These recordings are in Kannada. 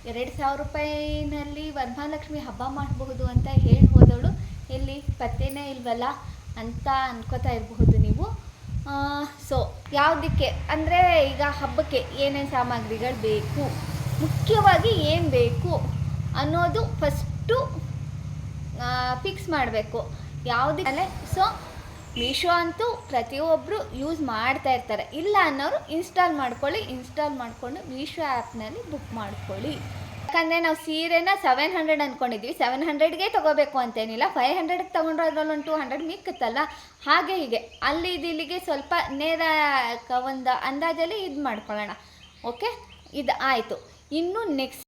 2,000 ರೂಪಾಯಿನಲ್ಲಿ ವರಮಹಾಲಕ್ಷ್ಮಿ ಹಬ್ಬ ಮಾಡಬಹುದು ಅಂತ ಹೇಳಿ ಹೋದವಳು ಎಲ್ಲಿ ಪತ್ತೇನೇ ಇಲ್ವಲ್ಲ ಅಂತ ಅನ್ಕೋತಾ ಇರಬಹುದು ನೀವು. ಸೊ ಯಾವುದಕ್ಕೆ ಅಂದರೆ ಈಗ ಹಬ್ಬಕ್ಕೆ ಏನೇನು ಸಾಮಗ್ರಿಗಳು ಬೇಕು, ಮುಖ್ಯವಾಗಿ ಏನು ಬೇಕು ಅನ್ನೋದು ಫಸ್ಟು ಫಿಕ್ಸ್ ಮಾಡಬೇಕು. ಯಾವುದಕ್ಕೆ ಸೊ ಮೀಶೋ ಅಂತೂ ಪ್ರತಿಯೊಬ್ಬರು ಯೂಸ್ ಮಾಡ್ತಾ ಇರ್ತಾರೆ. ಇಲ್ಲ ಅನ್ನೋರು ಇನ್ಸ್ಟಾಲ್ ಮಾಡಿಕೊಂಡು ಮೀಶೋ ಆ್ಯಪ್ನಲ್ಲಿ ಬುಕ್ ಮಾಡ್ಕೊಳ್ಳಿ. ಯಾಕಂದರೆ ನಾವು ಸೀರೆನ 700 ಅಂದ್ಕೊಂಡಿದ್ವಿ, 700ಗೆ ತೊಗೋಬೇಕು ಅಂತೇನಿಲ್ಲ. 500ಗೆ ತೊಗೊಂಡ್ರೆ ಅದರಲ್ಲಿ ಒಂದು 200 ಮಿಕ್ಕುತ್ತಲ್ಲ, ಹಾಗೆ ಹೀಗೆ ಅಲ್ಲಿ ಇಲ್ಲಿಗೆ ಸ್ವಲ್ಪ ನೇರ ಒಂದು ಅಂದಾಜಲ್ಲಿ ಇದು ಮಾಡ್ಕೊಳ್ಳೋಣ. ಓಕೆ, ಇದು ಆಯಿತು. ಇನ್ನು next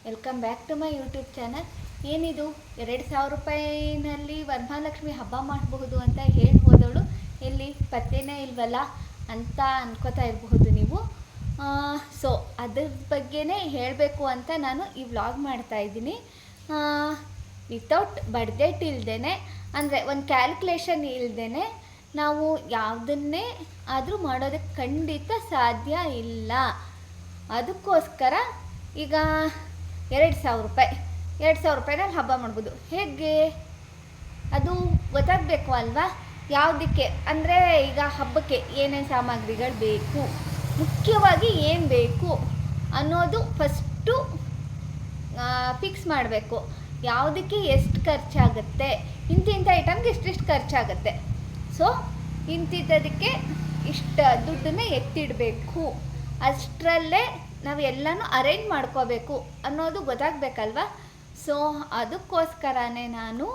welcome back to my YouTube channel. ಏನಿದು 2,000 ರೂಪಾಯಿನಲ್ಲಿ ವರಮಹಾಲಕ್ಷ್ಮಿ ಹಬ್ಬ ಮಾಡಬಹುದು ಅಂತ ಹೇಳಿ ಹೋದವಳು ಎಲ್ಲಿ ಪತ್ತೇನೇ ಇಲ್ವಲ್ಲ ಅಂತ ಅನ್ಕೋತಾ ಇರಬಹುದು ನೀವು. ಸೊ ಅದ್ರ ಬಗ್ಗೆನೇ ಹೇಳಬೇಕು ಅಂತ ನಾನು ಈ ವ್ಲಾಗ್ ಮಾಡ್ತಾಯಿದ್ದೀನಿ. ವಿತೌಟ್ ಬಡ್ಜೆಟ್ ಇಲ್ಲದೇ, ಅಂದರೆ ಒಂದು ಕ್ಯಾಲ್ಕುಲೇಷನ್ ಇಲ್ಲದೇ ನಾವು ಯಾವುದನ್ನೇ ಆದರೂ ಮಾಡೋದಕ್ಕೆ ಖಂಡಿತ ಸಾಧ್ಯ ಇಲ್ಲ. ಅದಕ್ಕೋಸ್ಕರ ಈಗ 2,000 ರೂಪಾಯಿನಲ್ಲಿ ಹಬ್ಬ ಮಾಡ್ಬೋದು. ಹೇಗೆ ಅದು ಗೊತ್ತಾಗಬೇಕು ಅಲ್ವಾ? ಯಾವುದಕ್ಕೆ ಅಂದರೆ ಈಗ ಹಬ್ಬಕ್ಕೆ ಏನೇನು ಸಾಮಗ್ರಿಗಳು ಬೇಕು, ಮುಖ್ಯವಾಗಿ ಏನು ಬೇಕು ಅನ್ನೋದು ಫಸ್ಟು ಫಿಕ್ಸ್ ಮಾಡಬೇಕು. ಯಾವುದಕ್ಕೆ ಎಷ್ಟು ಖರ್ಚಾಗುತ್ತೆ, ಇಂತಿಂಥ ಐಟಮ್ಗೆ ಎಷ್ಟೆಷ್ಟು ಖರ್ಚಾಗುತ್ತೆ, ಸೊ ಇಂತಿದ್ದದಕ್ಕೆ ಇಷ್ಟು ದುಡ್ಡನ್ನ ಎತ್ತಿಡಬೇಕು, ಅಷ್ಟರಲ್ಲೇ ನಾವು ಎಲ್ಲನೂ ಅರೇಂಜ್ ಮಾಡ್ಕೋಬೇಕು ಅನ್ನೋದು ಗೊತ್ತಾಗಬೇಕಲ್ವ. ಸೊ ಅದಕ್ಕೋಸ್ಕರನೇ ನಾನು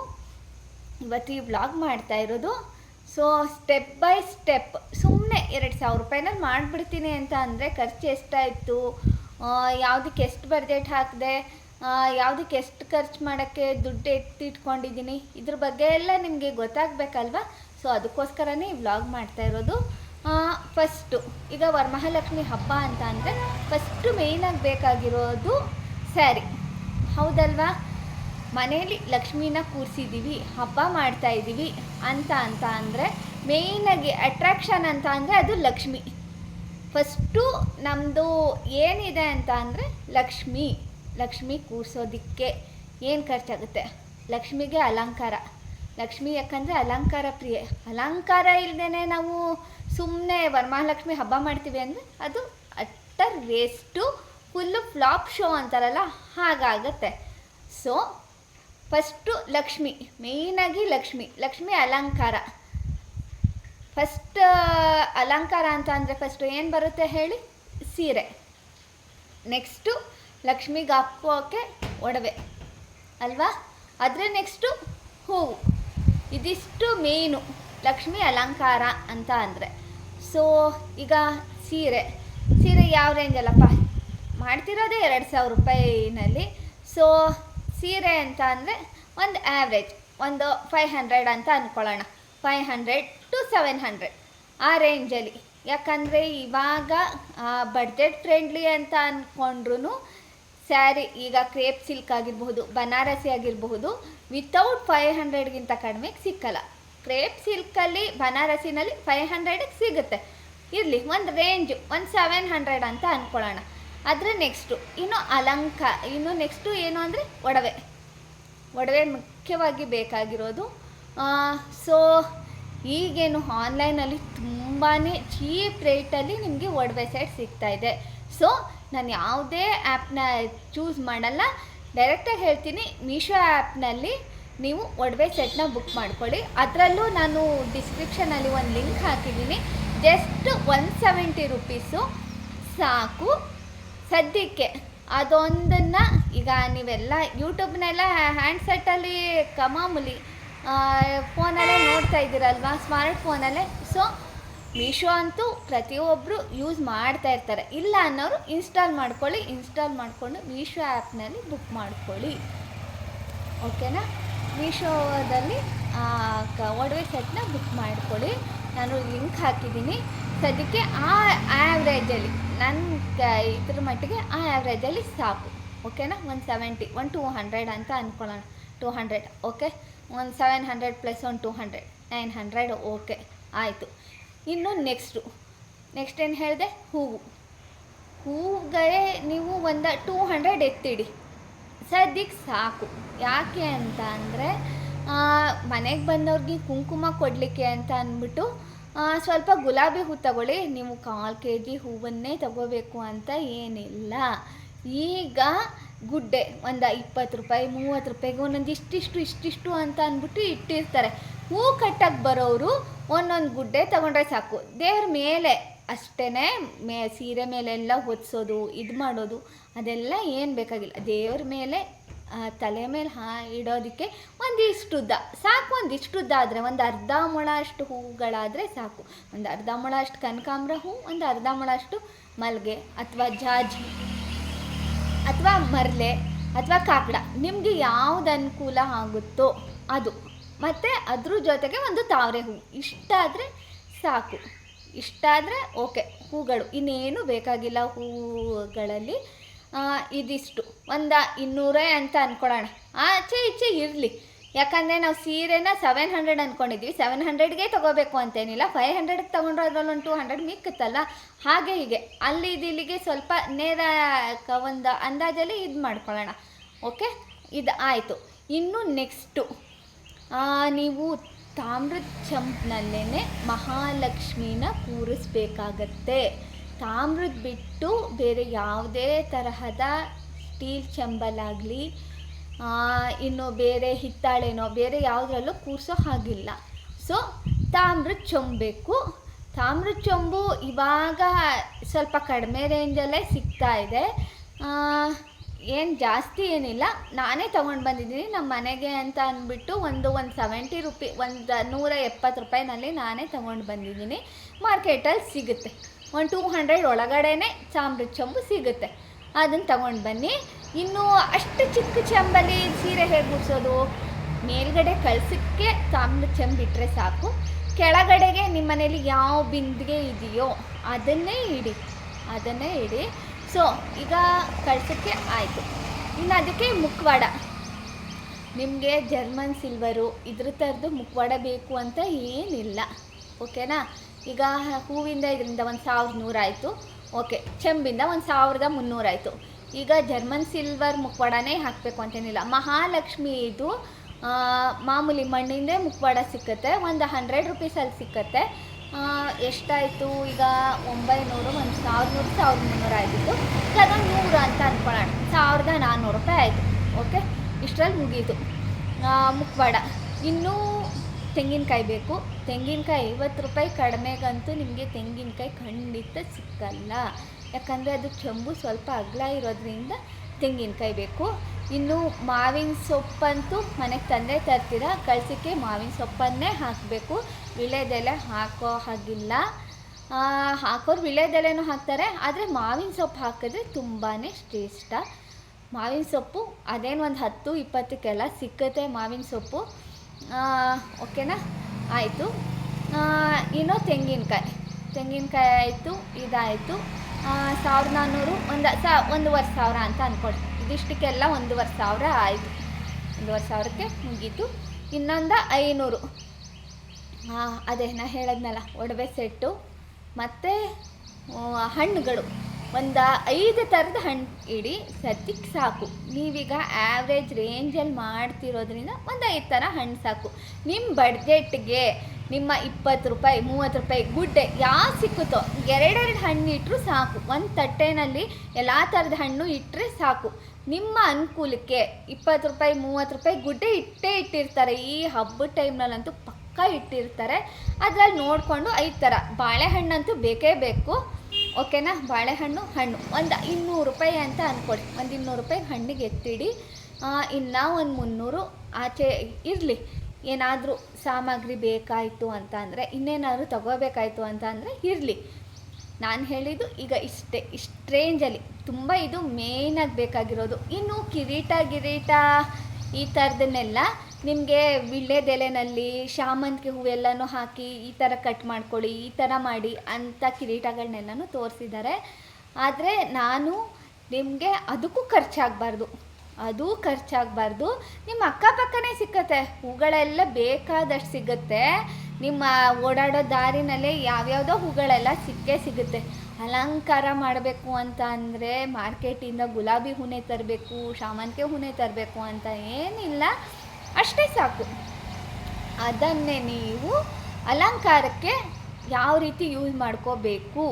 ಇವತ್ತು ಈ ವ್ಲಾಗ್ ಮಾಡ್ತಾ ಇರೋದು. ಸೊ ಸ್ಟೆಪ್ ಬೈ ಸ್ಟೆಪ್, ಸುಮ್ಮನೆ 2,000 ರೂಪಾಯಿನಲ್ಲಿ ಮಾಡಿಬಿಡ್ತೀನಿ ಅಂತ ಅಂದರೆ ಖರ್ಚು ಎಷ್ಟಾಯಿತು, ಯಾವುದಕ್ಕೆ ಎಷ್ಟು ಬಡ್ಜೆಟ್ ಹಾಕಿದೆ, ಯಾವುದಕ್ಕೆ ಎಷ್ಟು ಖರ್ಚು ಮಾಡೋಕ್ಕೆ ದುಡ್ಡು ಎತ್ತಿಟ್ಕೊಂಡಿದ್ದೀನಿ, ಇದ್ರ ಬಗ್ಗೆ ಎಲ್ಲ ನಿಮಗೆ ಗೊತ್ತಾಗಬೇಕಲ್ವ. ಸೊ ಅದಕ್ಕೋಸ್ಕರನೇ ಈ ವ್ಲಾಗ್ ಮಾಡ್ತಾ ಇರೋದು. ಫಸ್ಟು ಈಗ ವರಮಹಾಲಕ್ಷ್ಮಿ ಹಬ್ಬ ಅಂತ ಅಂದರೆ ಫಸ್ಟು ಮೇಯ್ನಾಗಿ ಬೇಕಾಗಿರೋದು ಸ್ಯಾರಿ, ಹೌದಲ್ವಾ? ಮನೆಯಲ್ಲಿ ಲಕ್ಷ್ಮೀನ ಕೂರಿಸಿದ್ದೀವಿ, ಹಬ್ಬ ಮಾಡ್ತಾಯಿದ್ದೀವಿ ಅಂತ ಅಂದರೆ ಮೇಯ್ನಾಗಿ ಅಟ್ರಾಕ್ಷನ್ ಅಂತ ಅಂದರೆ ಅದು ಲಕ್ಷ್ಮಿ. ಫಸ್ಟು ನಮ್ಮದು ಏನಿದೆ ಅಂತ ಅಂದರೆ ಲಕ್ಷ್ಮಿ ಕೂರಿಸೋದಕ್ಕೆ ಏನು ಖರ್ಚಾಗುತ್ತೆ? ಲಕ್ಷ್ಮಿಗೆ ಅಲಂಕಾರ. ಲಕ್ಷ್ಮಿ ಯಾಕಂದರೆ ಅಲಂಕಾರ ಪ್ರಿಯೆ. ಅಲಂಕಾರ ಇಲ್ಲದೇ ನಾವು ಸುಮ್ಮನೆ ವರಮಹಾಲಕ್ಷ್ಮಿ ಹಬ್ಬ ಮಾಡ್ತೀವಿ ಅಂದರೆ ಅದು utter waste, full flop show ಅಂತಾರಲ್ಲ ಹಾಗಾಗತ್ತೆ. ಸೊ ಫಸ್ಟು ಲಕ್ಷ್ಮಿ, ಮೇಯ್ನಾಗಿ ಲಕ್ಷ್ಮಿ ಅಲಂಕಾರ. ಫಸ್ಟ್ ಅಲಂಕಾರ ಅಂತ ಅಂದರೆ ಫಸ್ಟು ಏನು ಬರುತ್ತೆ ಹೇಳಿ? ಸೀರೆ. ನೆಕ್ಸ್ಟು ಲಕ್ಷ್ಮಿಗೆ ಹಾಕೋಕ್ಕೆ ಒಡವೆ ಅಲ್ವಾ? ಅದರ ನೆಕ್ಸ್ಟು ಹೂವು. ಇದಿಷ್ಟು ಮೇಯ್ನು ಲಕ್ಷ್ಮಿ ಅಲಂಕಾರ ಅಂತ ಅಂದರೆ. ಸೊ ಈಗ ಸೀರೆ ಯಾವ ರೇಂಜಲ್ಲಪ್ಪ ಮಾಡ್ತಿರೋದೇ 2,000 ರೂಪಾಯಿನಲ್ಲಿ. ಸೊ ಸೀರೆ ಅಂತ ಅಂದರೆ ಒಂದು ಆ್ಯಾವ್ರೇಜ್ ಒಂದು 500 ಅಂತ ಅಂದ್ಕೊಳ್ಳೋಣ. 500 to 700 ಆ ರೇಂಜಲ್ಲಿ. ಯಾಕಂದರೆ ಇವಾಗ ಬಡ್ಜೆಟ್ ಫ್ರೆಂಡ್ಲಿ ಅಂತ ಅಂದ್ಕೊಂಡ್ರೂ ಸ್ಯಾರಿ ಈಗ ಕ್ರೇಪ್ ಸಿಲ್ಕ್ ಆಗಿರಬಹುದು, ಬನಾರಸಿ ಆಗಿರಬಹುದು, ವಿತೌಟ್ 500ಗಿಂತ ಕಡಿಮೆಗೆ ಸಿಕ್ಕಲ್ಲ. ಕ್ರೇಪ್ ಸಿಲ್ಕಲ್ಲಿ ಬನಾರಸಿನಲ್ಲಿ 500ಗೆ ಸಿಗುತ್ತೆ, ಇರಲಿ ಒಂದು ರೇಂಜು ಒಂದು 700 ಅಂತ ಅಂದ್ಕೊಳ್ಳೋಣ. ಅದರ ನೆಕ್ಸ್ಟು ಇನ್ನು ನೆಕ್ಸ್ಟು ಏನು ಅಂದರೆ ಒಡವೆ ಮುಖ್ಯವಾಗಿ ಬೇಕಾಗಿರೋದು. ಸೊ ಈಗೇನು ಆನ್ಲೈನಲ್ಲಿ ತುಂಬಾ ಚೀಪ್ ರೇಟಲ್ಲಿ ನಿಮಗೆ ಒಡವೆ ಸೆಟ್ ಸಿಗ್ತಾಯಿದೆ. ಸೊ ನಾನು ಯಾವುದೇ ಆ್ಯಪ್ನ ಚೂಸ್ ಮಾಡಲ್ಲ, ಡೈರೆಕ್ಟಾಗಿ ಹೇಳ್ತೀನಿ, ಮೀಶೋ ಆ್ಯಪ್ನಲ್ಲಿ ನೀವು ಒಡವೆ ಸೆಟ್ನ ಬುಕ್ ಮಾಡ್ಕೊಳ್ಳಿ. ಅದರಲ್ಲೂ ನಾನು ಡಿಸ್ಕ್ರಿಪ್ಷನಲ್ಲಿ ಒಂದು ಲಿಂಕ್ ಹಾಕಿದ್ದೀನಿ. ಜಸ್ಟ್ 170 ರೂಪೀಸು ಸಾಕು ಸದ್ಯಕ್ಕೆ. ಅದೊಂದನ್ನು ಈಗ ನೀವೆಲ್ಲ ಯೂಟ್ಯೂಬ್ನೆಲ್ಲ ಹ್ಯಾಂಡ್ಸೆಟ್ಟಲ್ಲಿ ಮಾಮೂಲಿ ಫೋನಲ್ಲೇ ನೋಡ್ತಾ ಇದ್ದೀರಲ್ವ, ಸ್ಮಾರ್ಟ್ ಫೋನಲ್ಲೇ. ಸೊ ಮೀಶೋ ಅಂತೂ ಪ್ರತಿಯೊಬ್ಬರು ಯೂಸ್ ಮಾಡ್ತಾ ಇರ್ತಾರೆ. ಇಲ್ಲ ಅನ್ನೋರು ಇನ್ಸ್ಟಾಲ್ ಮಾಡಿಕೊಂಡು ಮೀಶೋ ಆ್ಯಪ್ನಲ್ಲಿ ಬುಕ್ ಮಾಡ್ಕೊಳ್ಳಿ. ಓಕೆನಾ? ಮೀಶೋದಲ್ಲಿ ಒಡವೆ ಸೆಟ್ನ ಬುಕ್ ಮಾಡ್ಕೊಳ್ಳಿ. ನಾನು ಲಿಂಕ್ ಹಾಕಿದ್ದೀನಿ. ಸದ್ಯಕ್ಕೆ ಆ ಆ್ಯಾವ್ರೇಜಲ್ಲಿ ನನ್ನ ಇದ್ರ ಮಟ್ಟಿಗೆ ಆ ಆ್ಯಾವ್ರೇಜಲ್ಲಿ ಸಾಕು. ಓಕೆನಾ. 170 200 ಅಂತ ಅಂದ್ಕೊಳ್ಳೋಣ. 200 ಓಕೆ. 700 ಪ್ಲಸ್ 200 900 ಓಕೆ ಆಯಿತು. ಇನ್ನು ನೆಕ್ಸ್ಟ್ ಏನು ಹೇಳಿದೆ, ಹೂವಿಗೆ ನೀವು ಒಂದು 200 ಎತ್ತಿಡಿ, ಸದ್ಯಕ್ಕೆ ಸಾಕು. ಯಾಕೆ ಅಂತ ಅಂದರೆ ಮನೆಗೆ ಬಂದವ್ರಿಗೆ ಕುಂಕುಮ ಕೊಡಲಿಕ್ಕೆ ಅಂತ ಅಂದ್ಬಿಟ್ಟು ಸ್ವಲ್ಪ ಗುಲಾಬಿ ಹೂ ತಗೊಳ್ಳಿ. ನೀವು 1/4 kg ಹೂವನ್ನೇ ತಗೋಬೇಕು ಅಂತ ಏನಿಲ್ಲ. ಈಗ ಗುಡ್ಡೆ ಒಂದು 20 ರೂಪಾಯಿ 30 ರೂಪಾಯಿಗೆ ಒಂದೊಂದು ಇಷ್ಟಿಷ್ಟು ಅಂತ ಅಂದ್ಬಿಟ್ಟು ಇಟ್ಟಿರ್ತಾರೆ. ಹೂ ಕಟ್ಟಕ್ಕೆ ಬರೋರು ಒಂದೊಂದು ಗುಡ್ಡೆ ತಗೊಂಡ್ರೆ ಸಾಕು. ದೇವ್ರ ಮೇಲೆ ಅಷ್ಟೇ, ಸೀರೆ ಮೇಲೆಲ್ಲ ಹೊದಿಸೋದು ಇದು ಮಾಡೋದು ಅದೆಲ್ಲ ಏನು ಬೇಕಾಗಿಲ್ಲ. ದೇವ್ರ ಮೇಲೆ ತಲೆ ಮೇಲೆ ಇಡೋದಕ್ಕೆ ಒಂದಿಷ್ಟುದ್ದ ಸಾಕು. ಒಂದಿಷ್ಟುದ್ದ ಆದರೆ ಒಂದು ಅರ್ಧ ಮೊಳ ಅಷ್ಟು ಹೂವುಗಳಾದರೆ ಸಾಕು. ಒಂದು ಅರ್ಧ ಮೊಳ ಅಷ್ಟು ಕನಕಾಂಬರ ಹೂ, ಒಂದು ಅರ್ಧ ಮೊಳ ಅಷ್ಟು ಮಲ್ಲಿಗೆ ಅಥವಾ ಜಾಜಿ ಅಥವಾ ಮರ್ಲೆ ಅಥವಾ ಕಾಕಡ, ನಿಮಗೆ ಯಾವುದು ಅನುಕೂಲ ಆಗುತ್ತೋ ಅದು. ಮತ್ತು ಅದ್ರ ಜೊತೆಗೆ ಒಂದು ತಾವರೆ ಹೂ, ಇಷ್ಟಾದರೆ ಸಾಕು. ಇಷ್ಟಾದರೆ ಓಕೆ ಹೂಗಳು, ಇನ್ನೇನು ಬೇಕಾಗಿಲ್ಲ ಹೂಗಳಲ್ಲಿ. ಇದಿಷ್ಟು ಒಂದು 200 ಅಂತ ಅಂದ್ಕೊಳ್ಳೋಣ. ಆಚೆ ಈಚೆ ಇರಲಿ. ಯಾಕಂದರೆ ನಾವು ಸೀರೆನ 700 ಅಂದ್ಕೊಂಡಿದ್ವಿ. 700ಗೆ ತೊಗೋಬೇಕು ಅಂತೇನಿಲ್ಲ. 500ಗೆ ತೊಗೊಂಡ್ರೆ ಅದರಲ್ಲಿ ಒಂದು 200 ಮಿಕ್ಕುತ್ತಲ್ಲ. ಹಾಗೆ ಹೀಗೆ ಅಲ್ಲಿ ಇಲ್ಲಿಗೆ ಸ್ವಲ್ಪ ನೇರ ಒಂದು ಅಂದಾಜಲ್ಲಿ ಇದು ಮಾಡ್ಕೊಳ್ಳೋಣ. ಓಕೆ, ಇದು ಆಯಿತು. ಇನ್ನು ನೆಕ್ಸ್ಟು ನೀವು ತಾಮ್ರದ ಚಂಪಿನಲ್ಲೇ ಮಹಾಲಕ್ಷ್ಮಿನ ಕೂರಿಸ್ಬೇಕಾಗತ್ತೆ. ತಾಮ್ರದ ಬಿಟ್ಟು ಬೇರೆ ಯಾವುದೇ ತರಹದ ಸ್ಟೀಲ್ ಚೆಂಬಲಾಗಲಿ ಇನ್ನು ಬೇರೆ ಹಿತ್ತಾಳೆನೋ ಬೇರೆ ಯಾವುದ್ರಲ್ಲೂ ಕೂರಿಸೋ ಹಾಗಿಲ್ಲ. ಸೊ ತಾಮ್ರದ ಚೊಂಬು. ತಾಮ್ರದ ಚೊಂಬು ಇವಾಗ ಸ್ವಲ್ಪ ಕಡಿಮೆ ರೇಂಜಲ್ಲೇ ಸಿಗ್ತಾ ಇದೆ. ಏನು ಜಾಸ್ತಿ ಏನಿಲ್ಲ. ನಾನೇ ತೊಗೊಂಡು ಬಂದಿದ್ದೀನಿ ನಮ್ಮ ಮನೆಗೆ ಅಂತ ಅಂದ್ಬಿಟ್ಟು ಒಂದು 70 ರೂಪಾಯಿ, ಒಂದು 170 ರೂಪಾಯಿನಲ್ಲಿ ನಾನೇ ತೊಗೊಂಡು ಬಂದಿದ್ದೀನಿ. ಮಾರ್ಕೆಟಲ್ಲಿ ಸಿಗುತ್ತೆ. ಒಂದು 200 ಒಳಗಡೆನೇ ತಾಮ್ರದ ಚೊಂಬು ಸಿಗುತ್ತೆ. ಅದನ್ನು ತಗೊಂಡು ಬನ್ನಿ. ಇನ್ನು ಅಷ್ಟು ಚಿಕ್ಕ ಚೆಂಬಲ್ಲಿ ಸೀರೆ ಹೇಗೆ ಗುಡಿಸೋದು? ಮೇಲ್ಗಡೆ ಕಳಸಕ್ಕೆ ತಾಮ್ರದ ಚೆಂಬು ಇಟ್ಟರೆ ಸಾಕು. ಕೆಳಗಡೆಗೆ ನಿಮ್ಮ ಮನೇಲಿ ಯಾವ ಬಿಂದಿಗೆ ಇದೆಯೋ ಅದನ್ನೇ ಇಡಿ. ಸೊ ಈಗ ಕಳಸಕ್ಕೆ ಆಯಿತು. ಇನ್ನು ಅದಕ್ಕೆ ಮುಖವಾಡ, ನಿಮಗೆ ಜರ್ಮನ್ ಸಿಲ್ವರು ಇದ್ರ ಥರದ್ದು ಮುಖವಾಡ ಬೇಕು ಅಂತ ಏನಿಲ್ಲ. ಓಕೆನಾ. ಈಗ ಹೂವಿಂದ ಇದರಿಂದ 1100 ಆಯಿತು. ಓಕೆ, ಚೆಂಬಿಂದ 1300 ಆಯಿತು. ಈಗ ಜರ್ಮನ್ ಸಿಲ್ವರ್ ಮುಖವಾಡನೇ ಹಾಕಬೇಕು ಅಂತೇನಿಲ್ಲ. ಮಹಾಲಕ್ಷ್ಮಿ ಇದು ಮಾಮೂಲಿ ಮಣ್ಣಿಂದೇ ಮುಖವಾಡ ಸಿಕ್ಕತ್ತೆ. ಒಂದು 100 ರೂಪೀಸಲ್ಲಿ ಸಿಕ್ಕತ್ತೆ. ಎಷ್ಟಾಯಿತು ಈಗ? 900, 1100, 1300 ಆಯಿತು. ಅದೊಂದು 100 ಅಂತ ಅಂದ್ಕೊಳ್ಳೋಣ. 1400 ರೂಪಾಯಿ ಆಯಿತು. ಓಕೆ, ಇಷ್ಟರಲ್ಲಿ ಮುಗೀತು ಮುಖವಾಡ. ಇನ್ನೂ ತೆಂಗಿನಕಾಯಿ ಬೇಕು. ತೆಂಗಿನಕಾಯಿ 50 ರೂಪಾಯಿ ಕಡಿಮೆಗಂತೂ ನಿಮಗೆ ತೆಂಗಿನಕಾಯಿ ಖಂಡಿತ ಸಿಕ್ಕಲ್ಲ. ಯಾಕಂದರೆ ಅದು ಚೆಂಬು ಸ್ವಲ್ಪ ಅಗಲ ಇರೋದ್ರಿಂದ ತೆಂಗಿನಕಾಯಿ ಬೇಕು. ಇನ್ನು ಮಾವಿನ ಸೊಪ್ಪಂತೂ ಮನೆಗೆ ತಂದೆ ತರ್ತೀರ, ಕಳಸಕ್ಕೆ ಮಾವಿನ ಸೊಪ್ಪನ್ನೇ ಹಾಕಬೇಕು. ವಿಳೆದೆಲೆ ಹಾಕೋ ಹಾಗಿಲ್ಲ. ಹಾಕೋರು ವಿಳೆದೆಲೆನೂ ಹಾಕ್ತಾರೆ, ಆದರೆ ಮಾವಿನ ಸೊಪ್ಪು ಹಾಕಿದ್ರೆ ತುಂಬಾ ಶ್ರೇಷ್ಠ. ಮಾವಿನ ಸೊಪ್ಪು ಅದೇನು ಒಂದು 10-20ಕ್ಕೆಲ್ಲ ಸಿಕ್ಕತ್ತೆ ಮಾವಿನ ಸೊಪ್ಪು. ಓಕೆನಾ, ಆಯಿತು. ಇನ್ನು ತೆಂಗಿನಕಾಯಿ ಆಯಿತು. ಇದಾಯಿತು 1400, 1,500 ಅಂತ ಅಂದ್ಕೊಳ್ಳಿ. ಇದಿಷ್ಟಕ್ಕೆಲ್ಲ 1,500 ಆಯಿತು. 1,500ಕ್ಕೆ ಮುಗೀತು. ಇನ್ನೊಂದು 500. ಅದೇ ನಾ ಹೇಳಿದ್ನಲ್ಲ, ಒಡವೆ ಸೆಟ್ಟು ಮತ್ತು ಹಣ್ಣುಗಳು ಒಂದು 5 ಥರದ ಹಣ್ಣು ಇಡಿ, ಸದ್ಯಕ್ಕೆ ಸಾಕು. ನೀವೀಗ ಆ್ಯಾವ್ರೇಜ್ ರೇಂಜಲ್ಲಿ ಮಾಡ್ತಿರೋದ್ರಿಂದ ಒಂದು 5 ಥರ ಹಣ್ಣು ಸಾಕು. ನಿಮ್ಮ ಬಡ್ಜೆಟ್ಗೆ ನಿಮ್ಮ 20 ರೂಪಾಯಿ 30 ರೂಪಾಯಿ ಗುಡ್ಡೆ ಯಾವ ಸಿಕ್ಕುತ್ತೋ 2 ಹಣ್ಣು ಇಟ್ಟರು ಸಾಕು. ಒಂದು ತಟ್ಟೆನಲ್ಲಿ ಎಲ್ಲ ಥರದ ಹಣ್ಣು ಇಟ್ಟರೆ ಸಾಕು. ನಿಮ್ಮ ಅನುಕೂಲಕ್ಕೆ 20 ರೂಪಾಯಿ 30 ರೂಪಾಯಿ ಗುಡ್ಡೆ ಇಟ್ಟಿರ್ತಾರೆ. ಈ ಹಬ್ಬದ ಟೈಮ್ನಲ್ಲಂತೂ ಪಕ್ಕ ಇಟ್ಟಿರ್ತಾರೆ. ಅದರಲ್ಲಿ ನೋಡಿಕೊಂಡು 5 ಥರ. ಬಾಳೆಹಣ್ಣಂತೂ ಬೇಕೇ ಬೇಕು. ಓಕೆನಾ. ಬಾಳೆಹಣ್ಣು ಒಂದು 200 ರೂಪಾಯಿ ಅಂತ ಅಂದ್ಕೊಳ್ಳಿ. ಒಂದು 200 ರೂಪಾಯಿ ಹಣ್ಣಿಗೆ ಎತ್ತಿಡಿ. ಇನ್ನು ಒಂದು 300 ಆಚೆ ಇರಲಿ. ಏನಾದರೂ ಸಾಮಗ್ರಿ ಬೇಕಾಯಿತು ಅಂತ ಅಂದರೆ, ಇನ್ನೇನಾದರೂ ತಗೋಬೇಕಾಯಿತು ಅಂತ ಅಂದರೆ ಇರಲಿ. ನಾನು ಹೇಳಿದ್ದು ಈಗ ಇಷ್ಟು ರೇಂಜಲ್ಲಿ ತುಂಬ ಇದು ಮೇಯ್ನಾಗಿ ಬೇಕಾಗಿರೋದು. ಇನ್ನು ಕಿರೀಟ ಈ ಥರದನ್ನೆಲ್ಲ ನಿಮಗೆ ವೀಳ್ಯದೆಲೆನಲ್ಲಿ ಶಾಮಂತಿಗೆ ಹೂವೆಲ್ಲನೂ ಹಾಕಿ ಈ ಥರ ಕಟ್ ಮಾಡ್ಕೊಳ್ಳಿ, ಈ ಥರ ಮಾಡಿ ಅಂತ ಕಿರೀಟಗಳನ್ನೆಲ್ಲನೂ ತೋರಿಸಿದ್ದಾರೆ. ಆದರೆ ನಾನು ನಿಮಗೆ ಅದಕ್ಕೂ ಖರ್ಚಾಗಬಾರ್ದು. ನಿಮ್ಮ ಅಕ್ಕಪಕ್ಕನೇ ಸಿಕ್ಕತ್ತೆ, ಹೂಗಳೆಲ್ಲ ಬೇಕಾದಷ್ಟು ಸಿಗುತ್ತೆ. ನಿಮ್ಮ ಓಡಾಡೋ ದಾರಿನಲ್ಲೇ ಯಾವ್ಯಾವುದೋ ಹೂಗಳೆಲ್ಲ ಸಿಗುತ್ತೆ. ಅಲಂಕಾರ ಮಾಡಬೇಕು ಅಂತ ಅಂದರೆ ಮಾರ್ಕೆಟಿಂದ ಗುಲಾಬಿ ಹೂನೇ ತರಬೇಕು, ಶಾಮಂತಿಗೆ ಹೂನೇ ತರಬೇಕು ಅಂತ ಏನಿಲ್ಲ, ಅಷ್ಟೇ ಸಾಕು. ಅದನ್ನೇ ನೀವು ಅಲಂಕಾರಕ್ಕೆ ಯಾವ ರೀತಿ ಯೂಸ್ ಮಾಡ್ಕೋಬೇಕು,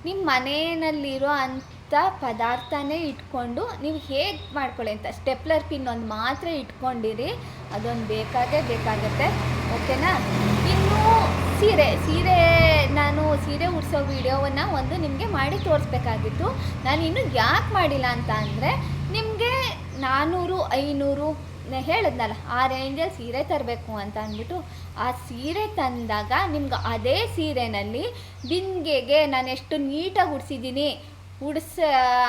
ನಿಮ್ಮ ಮನೆಯಲ್ಲಿರೋ ಅಂಥ ಪದಾರ್ಥನೇ ಇಟ್ಕೊಂಡು ನೀವು ಹೇಗೆ ಮಾಡ್ಕೊಳ್ಳಿ ಅಂತ ಸ್ಟೆಪ್ಲರ್ ಪಿನ್ ಒಂದು ಮಾತ್ರ ಇಟ್ಕೊಂಡಿರಿ, ಅದೊಂದು ಬೇಕಾಗತ್ತೆ. ಓಕೆನಾ? ಇನ್ನು ಸೀರೆ ನಾನು ಸೀರೆ ಉಡಿಸೋ ವಿಡಿಯೋವನ್ನು ಒಂದು ನಿಮಗೆ ಮಾಡಿ ತೋರಿಸ್ಬೇಕಾಗಿತ್ತು. ನಾನು ಇನ್ನೂ ಯಾಕೆ ಮಾಡಿಲ್ಲ ಅಂತ ಅಂದರೆ, ನಿಮಗೆ 400-500 ಹೇಳಿದ್ನಲ್ಲ ಆ ರೇಂಜಲ್ಲಿ ಸೀರೆ ತರಬೇಕು ಅಂತ ಅಂದ್ಬಿಟ್ಟು, ಆ ಸೀರೆ ತಂದಾಗ ನಿಮ್ಗೆ ಅದೇ ಸೀರೆನಲ್ಲಿ ಬಿಂದಿಗೆಗೆ ನಾನು ಎಷ್ಟು ನೀಟಾಗಿ ಉಡಿಸಿದ್ದೀನಿ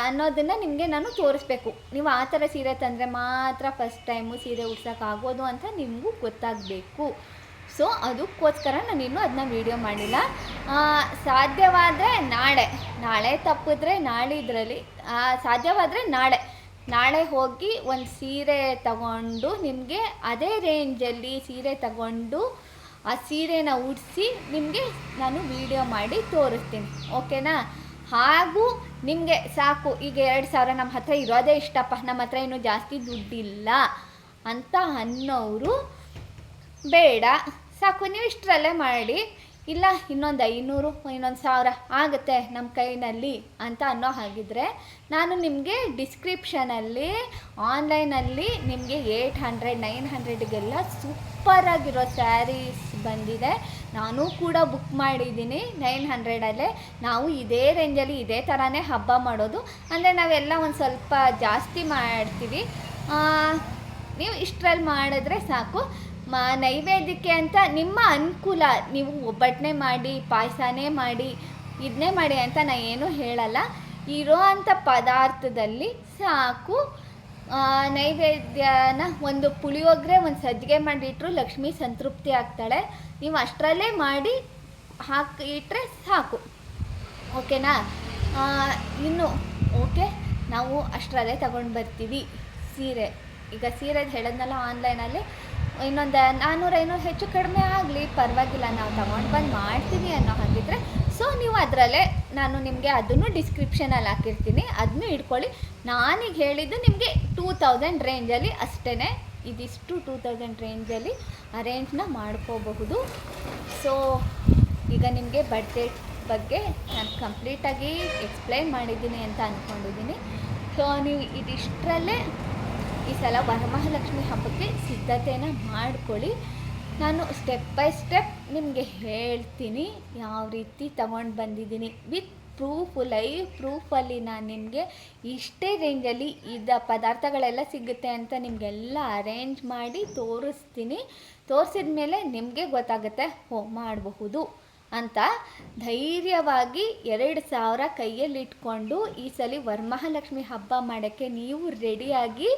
ಅನ್ನೋದನ್ನು ನಿಮಗೆ ನಾನು ತೋರಿಸ್ಬೇಕು. ನೀವು ಆ ಥರ ಸೀರೆ ತಂದರೆ ಮಾತ್ರ ಫಸ್ಟ್ ಟೈಮು ಸೀರೆ ಉಡ್ಸೋಕ್ಕಾಗೋದು ಅಂತ ನಿಮಗೂ ಗೊತ್ತಾಗಬೇಕು. ಸೊ ಅದಕ್ಕೋಸ್ಕರ ನಾನು ಇನ್ನೂ ಅದನ್ನ ವೀಡಿಯೋ ಮಾಡಿಲ್ಲ. ಸಾಧ್ಯವಾದರೆ ನಾಳೆ ತಪ್ಪಿದ್ರೆ ನಾಳಿದ್ರಲ್ಲಿ, ಸಾಧ್ಯವಾದರೆ ನಾಳೆ ಹೋಗಿ ಒಂದು ಸೀರೆ ತಗೊಂಡು ನಿಮಗೆ ಅದೇ ರೇಂಜಲ್ಲಿ ಸೀರೆ ತಗೊಂಡು ಆ ಸೀರೆನ ಉಡಿಸಿ ನಿಮಗೆ ನಾನು ವೀಡಿಯೋ ಮಾಡಿ ತೋರಿಸ್ತೀನಿ. ಓಕೆನಾ? ಹಾಗೂ ನಿಮಗೆ ಸಾಕು, ಈಗ 2,000 ನಮ್ಮ ಹತ್ರ ಇರೋದೇ ಇಷ್ಟಪ್ಪ, ನಮ್ಮ ಹತ್ರ ಇನ್ನೂ ಜಾಸ್ತಿ ದುಡ್ಡಿಲ್ಲ ಅಂತ ಅನ್ನೋರು ಬೇಡ, ಸಾಕು ನೀವು ಇಷ್ಟರಲ್ಲೇ ಮಾಡಿ, ಇಲ್ಲ ಇನ್ನೊಂದು 500 ಇನ್ನೊಂದು 1,000 ಆಗುತ್ತೆ ನಮ್ಮ ಕೈನಲ್ಲಿ ಅಂತ ಅನ್ನೋ ಹಾಗಿದ್ರೆ, ನಾನು ನಿಮಗೆ ಡಿಸ್ಕ್ರಿಪ್ಷನಲ್ಲಿ ಆನ್ಲೈನಲ್ಲಿ ನಿಮಗೆ 800-900ಗೆಲ್ಲ ಸೂಪರಾಗಿರೋ ಸ್ಯಾರೀಸ್ ಬಂದಿದೆ. ನಾನು ಕೂಡ ಬುಕ್ ಮಾಡಿದ್ದೀನಿ 900ಅಲ್ಲೇ. ನಾವು ಇದೇ ರೇಂಜಲ್ಲಿ ಇದೇ ಥರನೇ ಹಬ್ಬ ಮಾಡೋದು, ಅಂದರೆ ನಾವೆಲ್ಲ ಒಂದು ಸ್ವಲ್ಪ ಜಾಸ್ತಿ ಮಾಡ್ತೀವಿ. ನೀವು ಇಷ್ಟರಲ್ಲಿ ಮಾಡಿದ್ರೆ ಸಾಕು. ನೈವೇದ್ಯಕ್ಕೆ ಅಂತ ನಿಮ್ಮ ಅನುಕೂಲ, ನೀವು ಒಬ್ಬಟ್ಟನೇ ಮಾಡಿ, ಪಾಯಸನೇ ಮಾಡಿ, ಇದನ್ನೇ ಮಾಡಿ ಅಂತ ನಾನು ಏನೂ ಹೇಳಲ್ಲ. ಇರೋ ಅಂಥ ಪದಾರ್ಥದಲ್ಲಿ ಸಾಕು. ನೈವೇದ್ಯನ ಒಂದು ಪುಳಿಯೋಗರೆ, ಒಂದು ಸಜ್ಜಿಗೆ ಮಾಡಿಟ್ರು ಲಕ್ಷ್ಮೀ ಸಂತೃಪ್ತಿ ಆಗ್ತಾಳೆ. ನೀವು ಅಷ್ಟರಲ್ಲೇ ಮಾಡಿ ಇಟ್ಟರೆ ಸಾಕು. ಓಕೆನಾ? ಇನ್ನು ಓಕೆ, ನಾವು ಅಷ್ಟರಲ್ಲೇ ತಗೊಂಡು ಬರ್ತೀವಿ ಸೀರೆ. ಈಗ ಸೀರೆದು ಹೇಳೋದ್ನಲ್ಲ, ಆನ್ಲೈನಲ್ಲಿ ಇನ್ನೊಂದು 400-500 ಹೆಚ್ಚು ಕಡಿಮೆ ಆಗಲಿ ಪರವಾಗಿಲ್ಲ, ನಾವು ತಗೊಂಡು ಬಂದು ಮಾಡ್ತೀವಿ ಅನ್ನೋ ಹಾಗಿದ್ರೆ ಸೊ ನೀವು ಅದರಲ್ಲೇ ನಾನು ನಿಮಗೆ ಅದನ್ನು ಡಿಸ್ಕ್ರಿಪ್ಷನಲ್ಲಿ ಹಾಕಿರ್ತೀನಿ, ಅದನ್ನು ಇಟ್ಕೊಳ್ಳಿ. ನಾನೀಗ ಹೇಳಿದ್ದು ನಿಮಗೆ 2000 ರೇಂಜಲ್ಲಿ ಅಷ್ಟೇ, ಇದಿಷ್ಟು 2000 ರೇಂಜಲ್ಲಿ ಅರೇಂಜ್ನ ಮಾಡ್ಕೋಬಹುದು. ಸೊ ಈಗ ನಿಮಗೆ ಬಡ್ಜೆಟ್ ಬಗ್ಗೆ ನಾನು ಕಂಪ್ಲೀಟಾಗಿ ಎಕ್ಸ್ಪ್ಲೈನ್ ಮಾಡಿದ್ದೀನಿ ಅಂತ ಅಂದ್ಕೊಂಡಿದ್ದೀನಿ. ಸೊ ನೀವು ಇದಿಷ್ಟರಲ್ಲೇ ಈ ಸಲ ವರಮಹಾಲಕ್ಷ್ಮಿ ಹಬ್ಬಕ್ಕೆ ಸಿದ್ಧತೆನ ಮಾಡ್ಕೊಳ್ಳಿ. ನಾನು ಸ್ಟೆಪ್ ಬೈ ಸ್ಟೆಪ್ ನಿಮಗೆ ಹೇಳ್ತೀನಿ ಯಾವ ರೀತಿ ತಗೊಂಡು ಬಂದಿದ್ದೀನಿ ವಿತ್ ಲೈವ್ ಪ್ರೂಫಲ್ಲಿ. ನಾನು ನಿಮಗೆ ಇಷ್ಟೇ ರೇಂಜಲ್ಲಿ ಪದಾರ್ಥಗಳೆಲ್ಲ ಸಿಗುತ್ತೆ ಅಂತ ನಿಮಗೆಲ್ಲ ಅರೇಂಜ್ ಮಾಡಿ ತೋರಿಸ್ತೀನಿ. ತೋರಿಸಿದ ಮೇಲೆ ನಿಮಗೆ ಗೊತ್ತಾಗುತ್ತೆ ಮಾಡಬಹುದು ಅಂತ. ಧೈರ್ಯವಾಗಿ 2,000 ಕೈಯಲ್ಲಿಟ್ಕೊಂಡು ಈ ಸಲ ವರಮಹಾಲಕ್ಷ್ಮಿ ಹಬ್ಬ ಮಾಡೋಕ್ಕೆ ನೀವು ರೆಡಿಯಾಗಿ,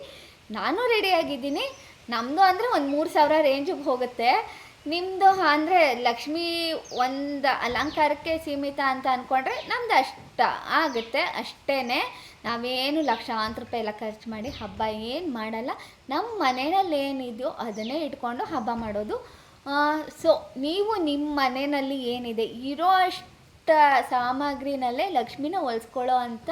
ನಾನು ರೆಡಿಯಾಗಿದ್ದೀನಿ. ನಮ್ಮದು ಅಂದರೆ ಒಂದು 3,000 ರೇಂಜಿಗೆ ಹೋಗುತ್ತೆ. ನಿಮ್ಮದು ಅಂದರೆ ಲಕ್ಷ್ಮೀ ಒಂದು ಅಲಂಕಾರಕ್ಕೆ ಸೀಮಿತ ಅಂತ ಅಂದ್ಕೊಂಡ್ರೆ ನಮ್ಮದು ಅಷ್ಟು ಆಗುತ್ತೆ, ಅಷ್ಟೇ. ನಾವೇನು ಲಕ್ಷಾಂತರ ರೂಪಾಯಿ ಎಲ್ಲ ಖರ್ಚು ಮಾಡಿ ಹಬ್ಬ ಏನು ಮಾಡಲ್ಲ. ನಮ್ಮ ಮನೆಯಲ್ಲಿ ಏನಿದೆಯೋ ಅದನ್ನೇ ಇಟ್ಕೊಂಡು ಹಬ್ಬ ಮಾಡೋದು. ಸೊ ನೀವು ನಿಮ್ಮ ಮನೆಯಲ್ಲಿ ಏನಿದೆ ಇರೋ ಅಷ್ಟು ಸಾಮಗ್ರಿನಲ್ಲೇ ಲಕ್ಷ್ಮಿನ ಹೊಲಿಸ್ಕೊಳ್ಳೋ ಅಂಥ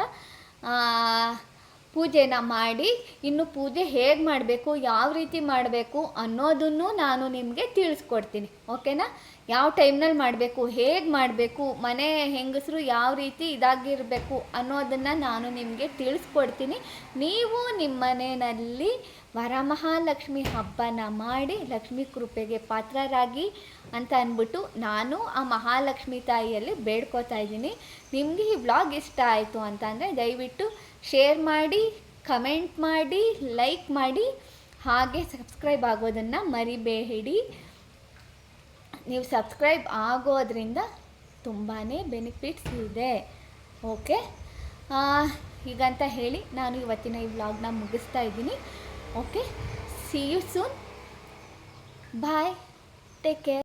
ಪೂಜೆನ ಮಾಡಿ, ಇನ್ನು ಪೂಜೆ ಹೇಗೆ ಮಾಡಬೇಕು, ಯಾವ ರೀತಿ ಮಾಡಬೇಕು ಅನ್ನೋದನ್ನು ನಾನು ನಿಮಗೆ ತಿಳಿಸ್ಕೊಡ್ತೀನಿ. ಓಕೆನಾ? ಯಾವ ಟೈಮ್ನಲ್ಲಿ ಮಾಡಬೇಕು, ಹೇಗೆ ಮಾಡಬೇಕು, ಮನೆ ಹೆಂಗಸರು ಯಾವ ರೀತಿ ಇದಾಗಿರಬೇಕು ಅನ್ನೋದನ್ನು ನಾನು ನಿಮಗೆ ತಿಳಿಸ್ಕೊಡ್ತೀನಿ. ನೀವು ನಿಮ್ಮ ಮನೆಯಲ್ಲಿ ವರಮಹಾಲಕ್ಷ್ಮಿ ಹಬ್ಬನ ಮಾಡಿ ಲಕ್ಷ್ಮೀ ಕೃಪೆಗೆ ಪಾತ್ರರಾಗಿ ಅಂತ ಅಂದ್ಬಿಟ್ಟು ನಾನು ಆ ಮಹಾಲಕ್ಷ್ಮಿ ತಾಯಿಯಲ್ಲಿ ಬೇಡ್ಕೋತಾ ಇದ್ದೀನಿ. ನಿಮಗೆ ಈ ವ್ಲಾಗ್ ಇಷ್ಟ ಆಯಿತು ಅಂತ ಅಂದರೆ ದಯವಿಟ್ಟು ಶೇರ್ ಮಾಡಿ, ಕಮೆಂಟ್ ಮಾಡಿ, ಲೈಕ್ ಮಾಡಿ, ಹಾಗೆ ಸಬ್ಸ್ಕ್ರೈಬ್ ಆಗೋದನ್ನು ಮರಿಬೇಡಿ. ನೀವು ಸಬ್ಸ್ಕ್ರೈಬ್ ಆಗೋದ್ರಿಂದ ತುಂಬಾ ಬೆನಿಫಿಟ್ಸ್ ಇದೆ. ಓಕೆ, ಹೀಗಂತ ಹೇಳಿ ನಾನು ಇವತ್ತಿನ ಈ ವ್ಲಾಗ್ನ ಮುಗಿಸ್ತಾ ಇದ್ದೀನಿ. Okay, see you soon, bye, take care.